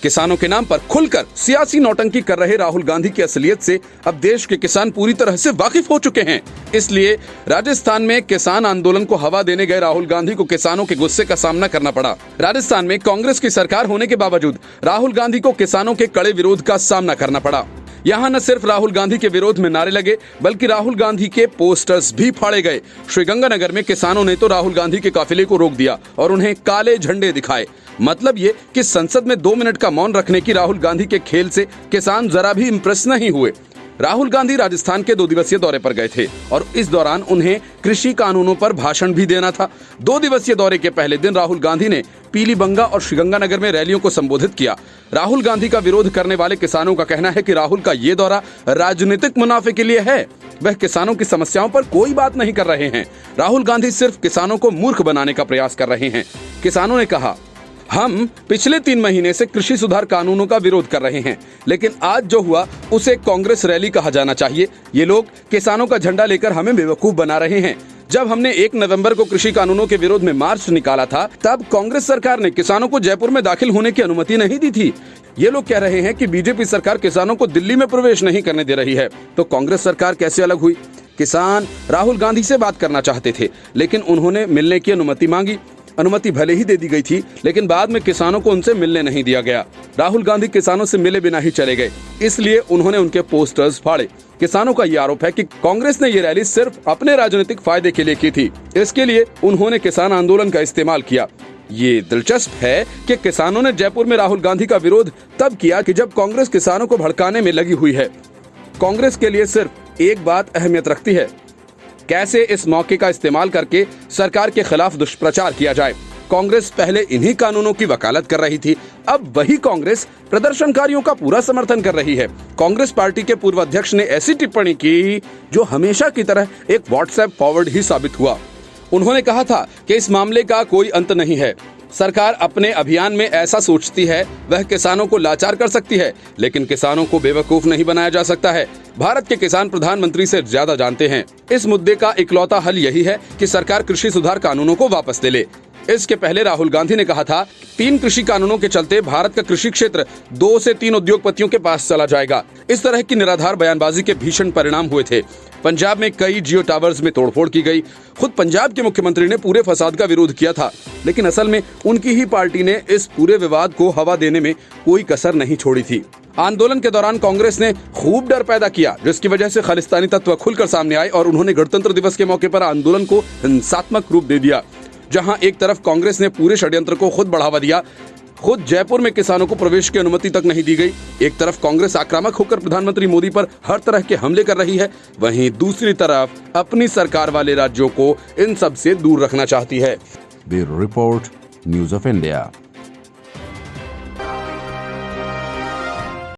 किसानों के नाम पर खुलकर सियासी नौटंकी कर रहे राहुल गांधी की असलियत से अब देश के किसान पूरी तरह से वाकिफ हो चुके हैं। इसलिए राजस्थान में किसान आंदोलन को हवा देने गए राहुल गांधी को किसानों के गुस्से का सामना करना पड़ा। राजस्थान में कांग्रेस की सरकार होने के बावजूद राहुल गांधी को किसानों के कड़े विरोध का सामना करना पड़ा। यहाँ न सिर्फ राहुल गांधी के विरोध में नारे लगे, बल्कि राहुल गांधी के पोस्टर्स भी फाड़े गए। श्रीगंगानगर में किसानों ने तो राहुल गांधी के काफिले को रोक दिया और उन्हें काले झंडे दिखाए। मतलब ये कि संसद में 2 मिनट का मौन रखने की राहुल गांधी के खेल से किसान जरा भी इंप्रेस नहीं हुए। राहुल गांधी राजस्थान के 2 दिवसीय दौरे पर गए थे और इस दौरान उन्हें कृषि कानूनों पर भाषण भी देना था। 2 दिवसीय दौरे के पहले दिन राहुल गांधी ने पीलीबंगा और श्रीगंगानगर में रैलियों को संबोधित किया। राहुल गांधी का विरोध करने वाले किसानों का कहना है कि राहुल का ये दौरा राजनीतिक मुनाफे के लिए है। वह किसानों की समस्याओं पर कोई बात नहीं कर रहे हैं। राहुल गांधी सिर्फ किसानों को मूर्ख बनाने का प्रयास कर रहे हैं। किसानों ने कहा, हम पिछले 3 महीने से कृषि सुधार कानूनों का विरोध कर रहे हैं, लेकिन आज जो हुआ उसे कांग्रेस रैली कहा जाना चाहिए। ये लोग किसानों का झंडा लेकर हमें बेवकूफ बना रहे हैं। जब हमने 1 नवंबर को कृषि कानूनों के विरोध में मार्च निकाला था, तब कांग्रेस सरकार ने किसानों को जयपुर में दाखिल होने की अनुमति नहीं दी थी। ये लोग कह रहे हैं कि बीजेपी सरकार किसानों को दिल्ली में प्रवेश नहीं करने दे रही है, तो कांग्रेस सरकार कैसे अलग हुई? किसान राहुल गांधी से बात करना चाहते थे, लेकिन उन्होंने मिलने की अनुमति मांगी। अनुमति भले ही दे दी गई थी, लेकिन बाद में किसानों को उनसे मिलने नहीं दिया गया। राहुल गांधी किसानों से मिले बिना ही चले गए, इसलिए उन्होंने उनके पोस्टर्स फाड़े। किसानों का यह आरोप है कि कांग्रेस ने ये रैली सिर्फ अपने राजनीतिक फायदे के लिए की थी। इसके लिए उन्होंने किसान आंदोलन का इस्तेमाल किया। ये दिलचस्प है कि किसानों ने जयपुर में राहुल गांधी का विरोध तब किया कि जब कांग्रेस किसानों को भड़काने में लगी हुई है। कांग्रेस के लिए सिर्फ एक बात अहमियत रखती है, कैसे इस मौके का इस्तेमाल करके सरकार के खिलाफ दुष्प्रचार किया जाए। कांग्रेस पहले इन्हीं कानूनों की वकालत कर रही थी, अब वही कांग्रेस प्रदर्शनकारियों का पूरा समर्थन कर रही है। कांग्रेस पार्टी के पूर्व अध्यक्ष ने ऐसी टिप्पणी की जो हमेशा की तरह एक व्हाट्सएप फॉरवर्ड ही साबित हुआ। उन्होंने कहा था कि इस मामले का कोई अंत नहीं है। सरकार अपने अभियान में ऐसा सोचती है वह किसानों को लाचार कर सकती है, लेकिन किसानों को बेवकूफ नहीं बनाया जा सकता है। भारत के किसान प्रधानमंत्री से ज्यादा जानते हैं। इस मुद्दे का इकलौता हल यही है कि सरकार कृषि सुधार कानूनों को वापस ले ले। इसके पहले राहुल गांधी ने कहा था, 3 कृषि कानूनों के चलते भारत का कृषि क्षेत्र 2 से 3 उद्योगपतियों के पास चला जाएगा। इस तरह की निराधार बयानबाजी के भीषण परिणाम हुए थे। पंजाब में कई जियो टावर्स में तोड़फोड़ की गई। खुद पंजाब के मुख्यमंत्री ने पूरे फसाद का विरोध किया था, लेकिन असल में उनकी ही पार्टी ने इस पूरे विवाद को हवा देने में कोई कसर नहीं छोड़ी थी। आंदोलन के दौरान कांग्रेस ने खूब डर पैदा किया, जिसकी वजह से खालिस्तानी तत्व खुलकर सामने आए और उन्होंने गणतंत्र दिवस के मौके पर आंदोलन को हिंसात्मक रूप दे दिया। जहां एक तरफ कांग्रेस ने पूरे षड्यंत्र को खुद बढ़ावा दिया, खुद जयपुर में किसानों को प्रवेश की अनुमति तक नहीं दी गई। एक तरफ कांग्रेस आक्रामक होकर प्रधानमंत्री मोदी पर हर तरह के हमले कर रही है, वहीं दूसरी तरफ अपनी सरकार वाले राज्यों को इन सब से दूर रखना चाहती है। Bureau report, news of India.